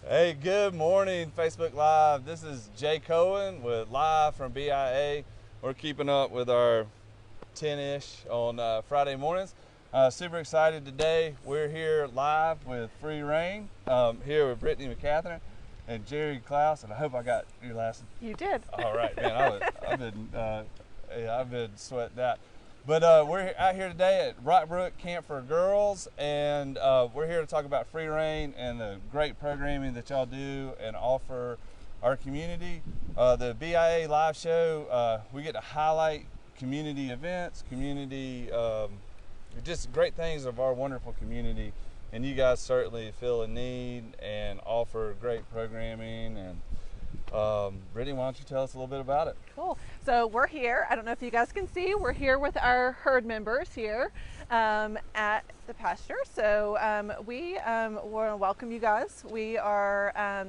Hey, good morning, Facebook Live. This is Jay Cohen with Live from BIA. We're keeping up with our 10-ish on Friday mornings. Super excited today. We're here live with Free Rein, here with Brittany McCatherine and Jerry Klaus, and I hope I got your last name. You did. All right, man. I've been sweating that. But we're out here today at Rockbrook Camp for Girls, and we're here to talk about Free Rein and the great programming that y'all do and offer our community. The BIA live show, we get to highlight community events, just great things of our wonderful community, and you guys certainly feel a need and offer great programming. And Brittany, why don't you tell us a little bit about it? Cool. So we're here. I don't know if you guys can see. We're here with our herd members here at the pasture. So we want to welcome you guys. We are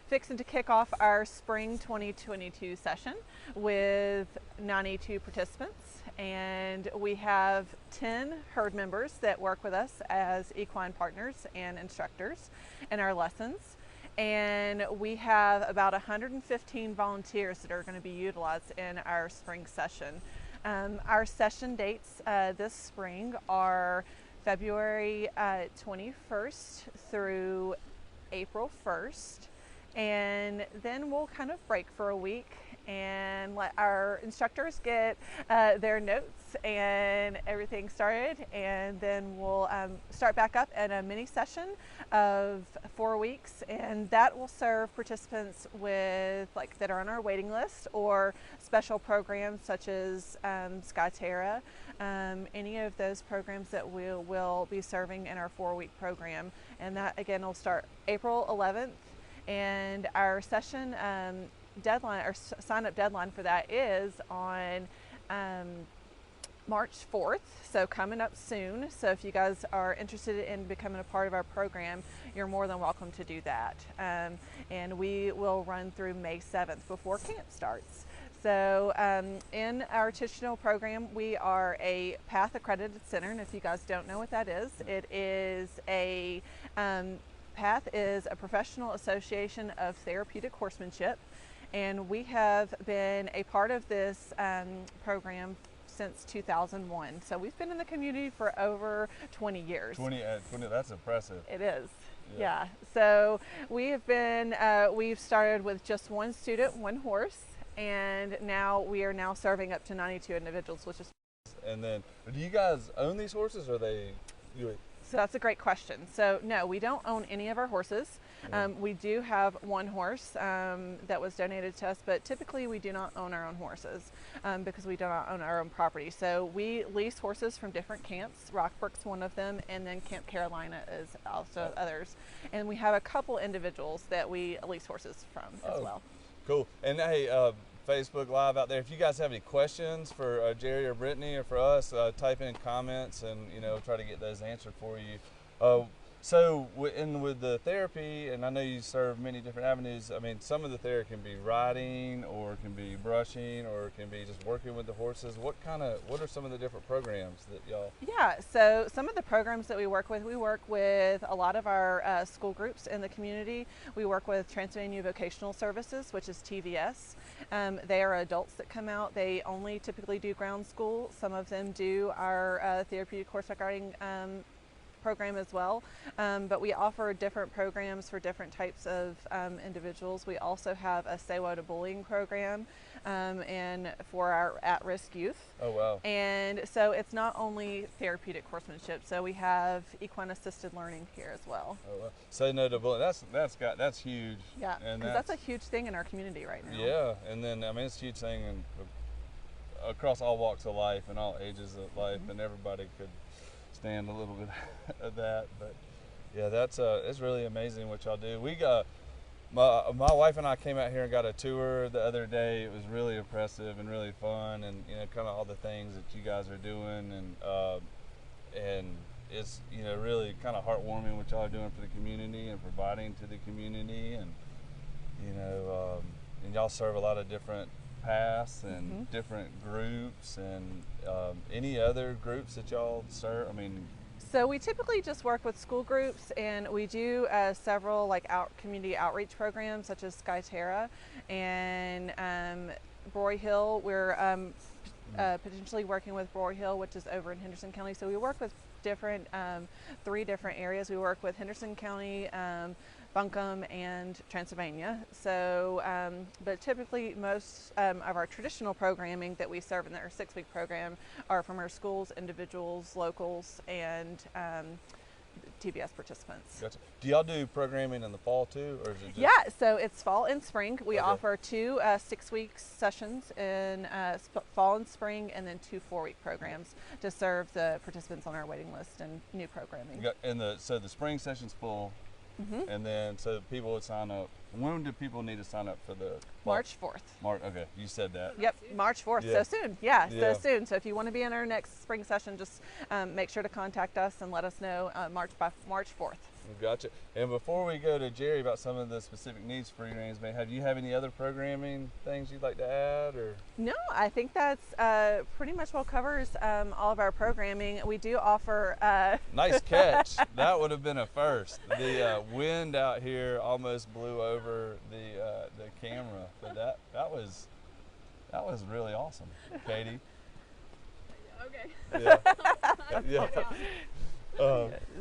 fixing to kick off our spring 2022 session with 92 participants, and we have 10 herd members that work with us as equine partners and instructors in our lessons. And we have about 115 volunteers that are going to be utilized in our spring session. Our session dates this spring are February 21st through April 1st, and then we'll kind of break for a week and let our instructors get their notes and everything started, and then we'll start back up at a mini session of 4 weeks, and that will serve participants with that are on our waiting list or special programs such as Skyterra, any of those programs that we will be serving in our 4-week program. And that again will start April 11th, and our session deadline or sign up deadline for that is on March 4th, so coming up soon. So if you guys are interested in becoming a part of our program, you're more than welcome to do that. And we will run through May 7th before camp starts. So in our traditional program, we are a PATH accredited center, and if you guys don't know what that is, it is a PATH is a professional association of therapeutic horsemanship, and we have been a part of this program since 2001. So we've been in the community for over 20 years. 20, that's impressive. It is. Yeah. So we have been, we've started with just one student, one horse, and now we are now serving up to 92 individuals, which is. And then, do you guys own these horses, or So that's a great question. So no, we don't own any of our horses. We do have one horse that was donated to us, but typically we do not own our own horses because we do not own our own property. So we lease horses from different camps. Rockbrook's one of them, and then Camp Carolina is also others. And we have a couple individuals that we lease horses from as well. Cool. And hey, Facebook Live out there, if you guys have any questions for Jerry or Brittany or for us, type in comments, and try to get those answered for you. So with the therapy, and I know you serve many different avenues, I mean, some of the therapy can be riding, or it can be brushing, or it can be just working with the horses. What are some of the different programs that y'all? Yeah, so some of the programs that we work with a lot of our school groups in the community. We work with Transylvania Vocational Services, which is TVS. They are adults that come out. They only typically do ground school. Some of them do our therapeutic horseback riding program as well, but we offer different programs for different types of individuals. We also have a Say What to Bullying program and for our at-risk youth. Oh wow. And so it's not only therapeutic horsemanship, so we have equine assisted learning here as well. Oh wow. Say No to Bullying, that's huge. Yeah, because that's a huge thing in our community right now. Yeah, and then I mean it's a huge thing across all walks of life and all ages of life, and everybody could stand a little bit of that. But yeah, it's really amazing what y'all do. We got my wife and I came out here and got a tour the other day. It was really impressive and really fun, and kind of all the things that you guys are doing, and it's really kind of heartwarming what y'all are doing for the community and providing to the community, and and y'all serve a lot of different paths and different groups, and any other groups that y'all serve? I mean, So we typically just work with school groups, and we do several like community outreach programs such as Skyterra and Broy Hill. We're potentially working with Broy Hill, which is over in Henderson County. So we work with different 3 different areas. We work with Henderson County, Buncombe, and Transylvania. So, but typically most of our traditional programming that we serve in our 6-week program are from our schools, individuals, locals, and TBS participants. Gotcha. Do y'all do programming in the fall too, or is it just? Yeah, so it's fall and spring. We offer 2 6-week sessions in fall and spring, and then 2 4-week programs to serve the participants on our waiting list and new programming. So the spring session's full. Mm-hmm. And then, so people would sign up. When do people need to sign up for the fall? March 4th. Okay, you said that. Yep, March 4th, so soon. Yeah, so soon. So if you want to be in our next spring session, just make sure to contact us and let us know by March 4th. Gotcha. And before we go to Jerry about some of the specific needs for your names, have you have any other programming things you'd like to add, or? No, I think that's pretty much well covers all of our programming. We do offer. Nice catch. That would have been a first. The wind out here almost blew over the camera, but that was really awesome, Katie. Okay.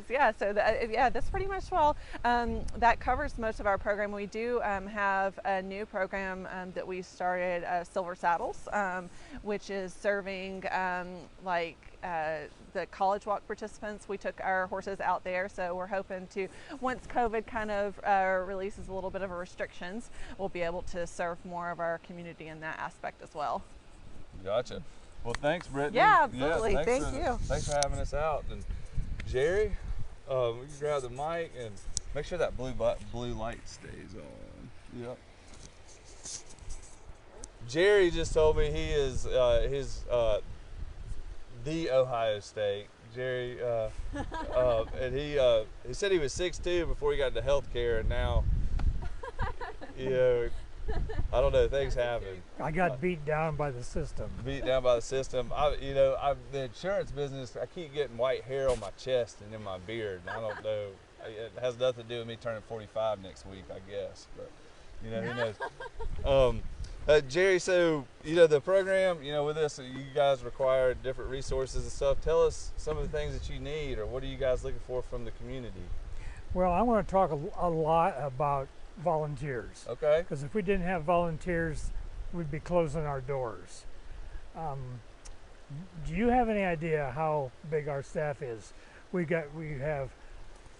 Yeah. So that's pretty much that covers most of our program. We do have a new program that we started, Silver Saddles, which is serving the college walk participants. We took our horses out there, so we're hoping to, once COVID kind of releases a little bit of restrictions, we'll be able to serve more of our community in that aspect as well. Gotcha. Well, thanks, Brittany. Yeah, absolutely. Yeah, Thank you. Thanks for having us out. And Jerry, we can grab the mic and make sure that blue light stays on. Yep. Jerry just told me he is the Ohio State. Jerry, and he said he was 6'2" before he got into healthcare, and now, I don't know, things happen. I got beat down by the system. Beat down by the system. The insurance business, I keep getting white hair on my chest and in my beard. And I don't know. It has nothing to do with me turning 45 next week, I guess. But, who knows? Jerry, so, the program, with this, you guys require different resources and stuff. Tell us some of the things that you need, or what are you guys looking for from the community? Well, I want to talk a lot about volunteers. Okay. Because if we didn't have volunteers, we'd be closing our doors. Do you have any idea how big our staff is? We have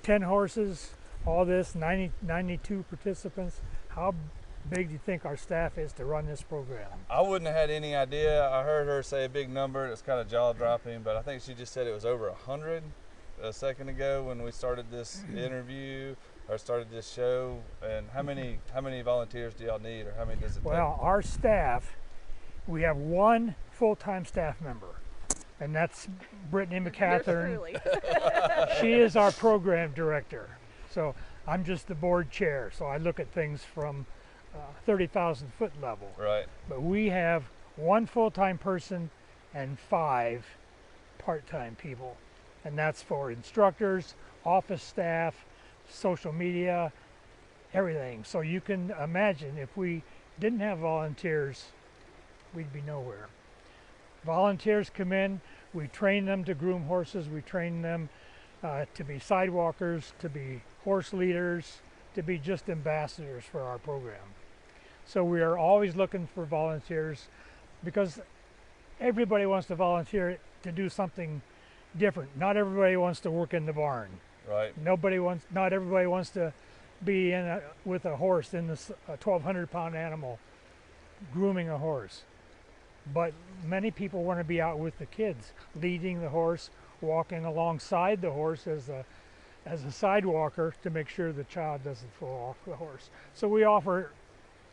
10 horses, all this, 92 participants. How big do you think our staff is to run this program? I wouldn't have had any idea. I heard her say a big number. It's kind of jaw-dropping, but I think she just said it was over 100 a second ago when we started this interview. Or started this show. And how many volunteers do y'all need, or how many does it take? Well, our staff, we have 1 full-time staff member, and that's Brittany McCathern. She is our program director. So I'm just the board chair, so I look at things from 30,000 foot level. Right. But we have 1 full-time person and 5 part-time people, and that's for instructors, office staff, social media, everything. So you can imagine if we didn't have volunteers, we'd be nowhere. Volunteers come in, we train them to groom horses, we train them to be sidewalkers, to be horse leaders, to be just ambassadors for our program. So we are always looking for volunteers, because everybody wants to volunteer to do something different. Not everybody wants to work in the barn. Right. Not everybody wants to be with a horse in this 1,200-pound animal, grooming a horse. But many people want to be out with the kids, leading the horse, walking alongside the horse as a sidewalker to make sure the child doesn't fall off the horse. So we offer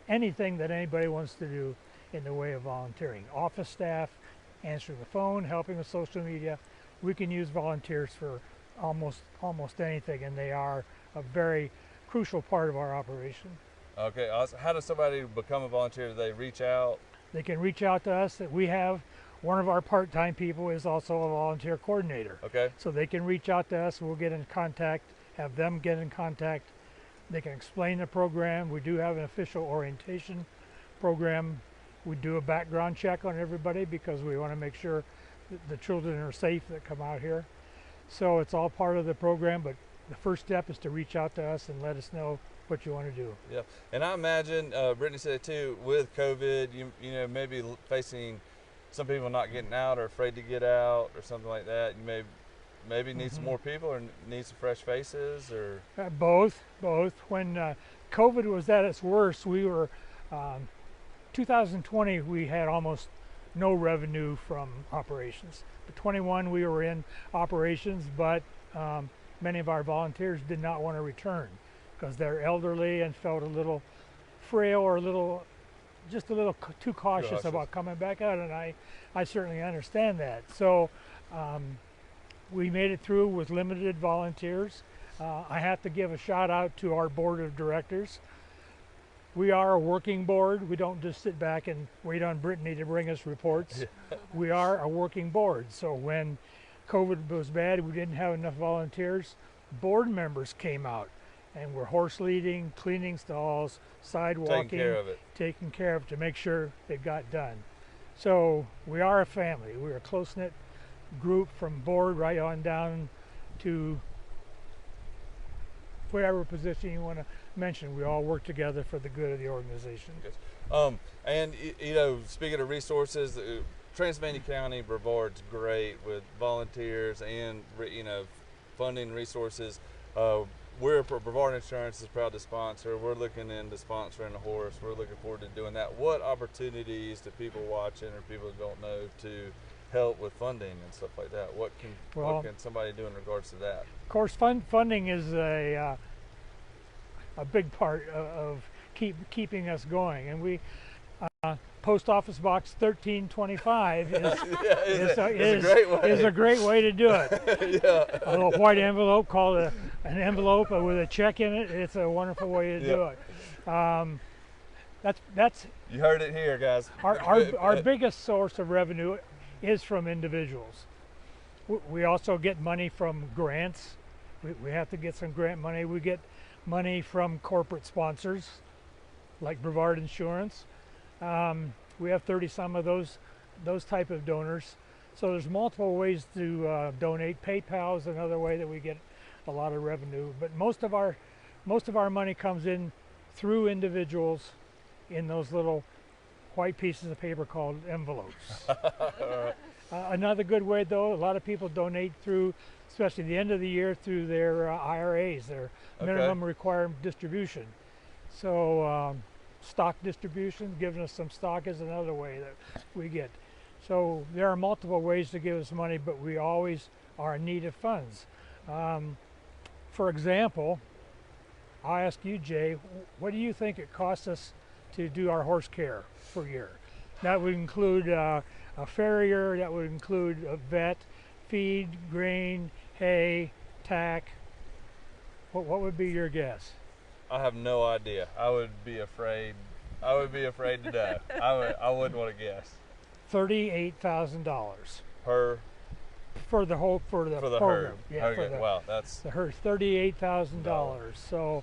anything that anybody wants to do in the way of volunteering. Office staff, answering the phone, helping with social media. We can use volunteers for almost anything, and they are a very crucial part of our operation. Okay, how does somebody become a volunteer? Do they reach out? They can reach out to us. We have one of our part-time people is also a volunteer coordinator. Okay. So they can reach out to us, we'll get in contact, have them get in contact. They can explain the program. We do have an official orientation program. We do a background check on everybody because we want to make sure that the children are safe that come out here. So it's all part of the program, but the first step is to reach out to us and let us know what you want to do. Yeah, and I imagine Brittany said too, with COVID, you know, maybe facing some people not getting out or afraid to get out or something like that. You maybe need some more people or need some fresh faces or both. When COVID was at its worst, we were 2020. We had almost no revenue from operations. But 21 we were in operations, but many of our volunteers did not want to return because they're elderly and felt a little frail or just a little too cautious about coming back out, and I certainly understand that. So we made it through with limited volunteers. I have to give a shout out to our board of directors. We are a working board. We don't just sit back and wait on Brittany to bring us reports. We are a working board. So when COVID was bad, we didn't have enough volunteers, board members came out and were horse leading, cleaning stalls, sidewalking, taking care of it to make sure it got done. So we are a family. We're a close-knit group from board right on down to whatever position you want to mention. We all work together for the good of the organization. And you know, speaking of resources, Transylvania County, Brevard's great with volunteers and funding resources. Brevard Insurance is proud to sponsor. We're looking into sponsoring a horse. We're looking forward to doing that. What opportunities do people watching or people who don't know to help with funding and stuff like that? What can somebody do in regards to that? Of course, funding is a big part of keeping us going, and we Post Office Box 1325 is a great way to do it. Yeah. A little white envelope called an envelope with a check in it. It's a wonderful way to do it. That's you heard it here, guys. Our biggest source of revenue is from individuals. We also get money from grants. We have to get some grant money. We get money from corporate sponsors like Brevard Insurance. We have 30 some of those type of donors. So there's multiple ways to donate. PayPal is another way that we get a lot of revenue. But most of our money comes in through individuals in those little white pieces of paper called envelopes. Another good way, though, a lot of people donate through, especially the end of the year, through their IRAs, their minimum required distribution. So stock distribution, giving us some stock is another way that we get. So there are multiple ways to give us money, but we always are in need of funds. For example, I'll ask you, Jay, what do you think it costs us to do our horse care per year? That would include a farrier, that would include a vet, feed, grain, hay, tack. What would be your guess? I have no idea. I would be afraid to know. I wouldn't want to guess. $38,000 For the program. herd. Yeah, okay. Wow, that's the herd. $38,000. So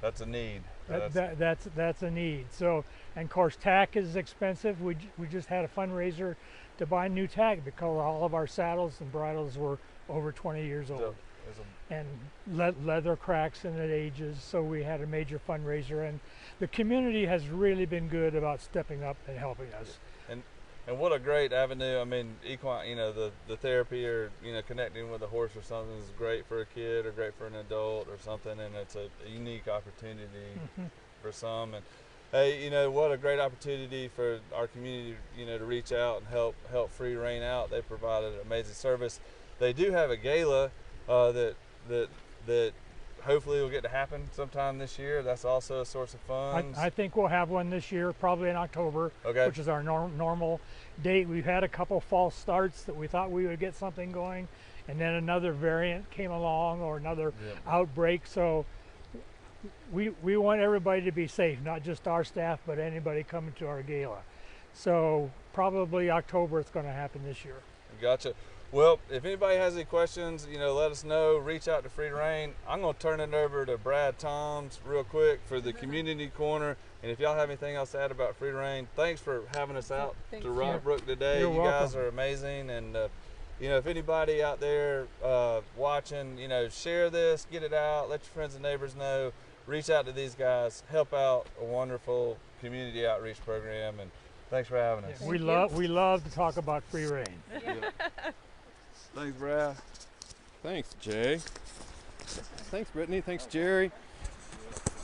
that's a need. That's a need. So, and of course, tack is expensive. We just had a fundraiser to buy new tack because all of our saddles and bridles were over 20 years old. And leather cracks and it ages, so we had a major fundraiser, and the community has really been good about stepping up and helping us. And what a great avenue. I mean, equine, the therapy or connecting with a horse or something is great for a kid or great for an adult or something, and it's a unique opportunity for some. And hey, what a great opportunity for our community, to reach out and help free Rein out. They provided an amazing service. They do have a gala that hopefully will get to happen sometime this year. That's also a source of funds. I think we'll have one this year, probably in October, which is our normal date. We've had a couple false starts that we thought we would get something going, and then another variant came along or another outbreak. So we want everybody to be safe, not just our staff, but anybody coming to our gala. So probably October it's going to happen this year. Gotcha. Well, if anybody has any questions, let us know. Reach out to Free Rein. I'm going to turn it over to Brad Toms real quick for the community corner. And if y'all have anything else to add about Free Rein, thanks for having us out Thanks. to Rock Brook today. You're you guys welcome. are amazing. And, if anybody out there watching, share this, get it out, let your friends and neighbors know. Reach out to these guys, help out a wonderful community outreach program. And thanks for having us. We love to talk about Free Rein. Thanks, Brad. Thanks, Jay. Thanks, Brittany. Thanks, Jerry.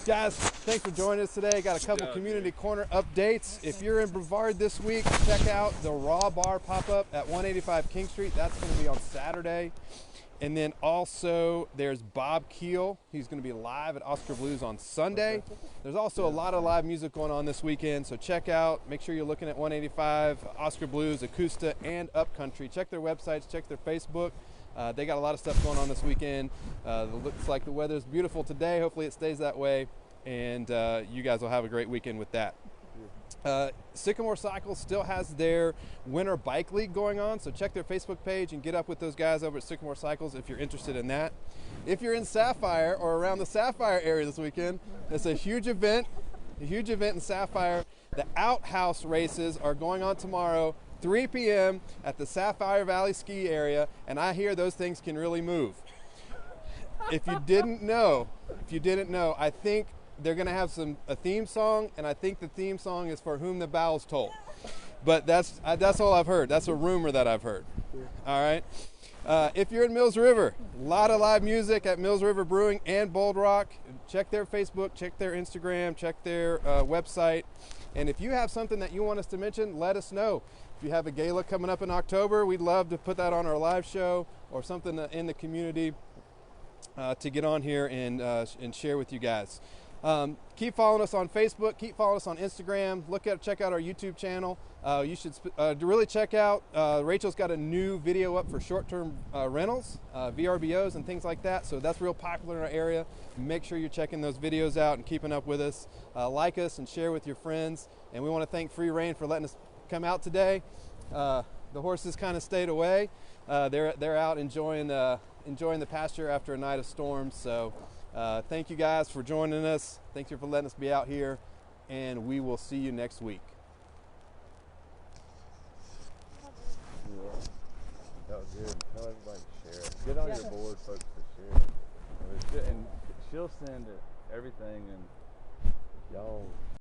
Guys, thanks for joining us today. Got a couple community corner updates. If you're in Brevard this week, check out the Raw Bar pop-up at 185 King Street. That's going to be on Saturday. And then also there's Bob Keel. He's going to be live at Oscar Blues on Sunday. There's also a lot of live music going on this weekend, so check out. Make sure you're looking at 185, Oscar Blues, Acoustica, and Upcountry. Check their websites, check their Facebook. They got a lot of stuff going on this weekend. It looks like the weather's beautiful today. Hopefully it stays that way, and you guys will have a great weekend with that. Sycamore Cycles still has their Winter Bike League going on, so check their Facebook page and get up with those guys over at Sycamore Cycles if you're interested in that. If you're in Sapphire or around the Sapphire area this weekend, it's a huge event in Sapphire. The Outhouse races are going on tomorrow, 3 p.m. at the Sapphire Valley ski area, and I hear those things can really move. If you didn't know, I think they're going to have a theme song, and I think the theme song is For Whom the Bell's Toll. But that's all I've heard. That's a rumor that I've heard. All right. If you're in Mills River, a lot of live music at Mills River Brewing and Bold Rock. Check their Facebook, check their Instagram, check their website. And if you have something that you want us to mention, let us know. If you have a gala coming up in October, we'd love to put that on our live show or something in the community to get on here and share with you guys. Keep following us on Facebook. Keep following us on Instagram. Check out our YouTube channel. You should really check out. Rachel's got a new video up for short-term rentals, VRBOs, and things like that. So that's real popular in our area. Make sure you're checking those videos out and keeping up with us. Like us and share with your friends. And we want to thank Free Rein for letting us come out today. The horses kind of stayed away. They're out enjoying the pasture after a night of storms. So. Thank you guys for joining us. Thank you for letting us be out here, and we will see you next week. That was good. Tell everybody to share it. Get on your board, folks, to share it. And she'll send it, everything, and Y'all